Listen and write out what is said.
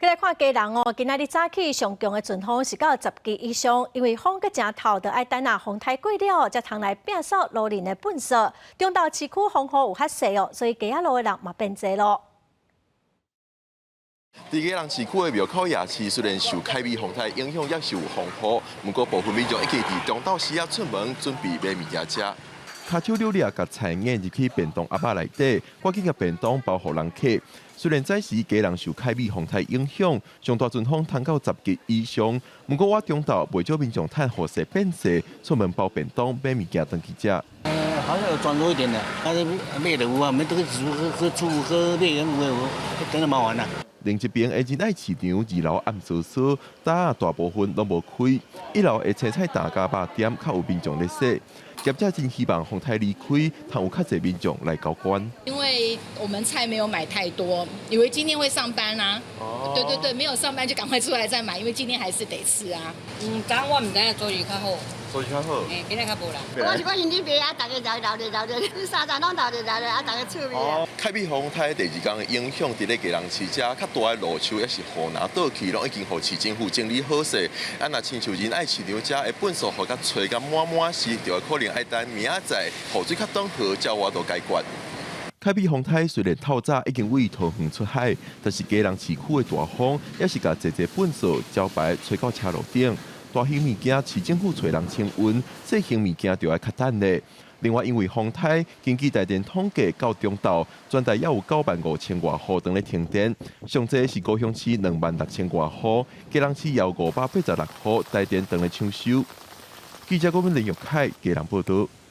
佮来看家人哦，今仔日早起上强的阵风是到10级以上，因为风佮正透，就爱等啊风台过了，才通来摒扫路面的粪扫。中岛市区风雨有较细哦，所以街仔路的人嘛变侪咯。伫家人市区的庙口夜市，虽然受凯美风台影响，也受风雨，不过部分民众已经伫中岛时啊出门，准备买物件吃。骹手溜溜甲菜眼入去便当盒仔内底，赶紧甲便当包互人客。虽然早时家人受凯美风台影响，上大阵风通到10级以上，不过我中岛未少民众趁雨势变势，出门包便当买物件登去食。好像有转弱一点的，但是买的有啊，没这个和出和买人有，真的麻烦啦。另一边，下日内市场2楼暗疏疏，大部分拢无开，1楼的青菜蛋加肉店较有民众在洗。业者真希望风台离开，通有较侪民众来交关。因为我们菜没有买太多，以为今天会上班啊。对，没有上班就赶快出来再买，因为今天还是得吃啊。刚我唔知影做鱼较好，做鱼较好。今日较无啦。我是讲兄弟别啊，大家留着，三餐拢留着，啊，大家趣味啊。凯美风台第2天的影响，伫咧家人市遮较大的路树也是雨拿倒去，拢已经互市政府整理好势。啊，若亲像人爱市场遮的粪扫，互甲吹甲满时，就可能爱等明仔载雨水较冻好，才我都解决。凯美风台虽然透早已经为桃园出海，但是家人市区的大风，也是甲侪粪扫、招牌吹到车路顶。大型物件市政府找人清运，小型物件就要较等咧。另外，因为风台，根据台电统计，到中昼，全台也有95000外户当咧停电，上济是高雄市26000外户，家人市也有586户台电当咧抢修。记者郭文林玉凯，家人报道。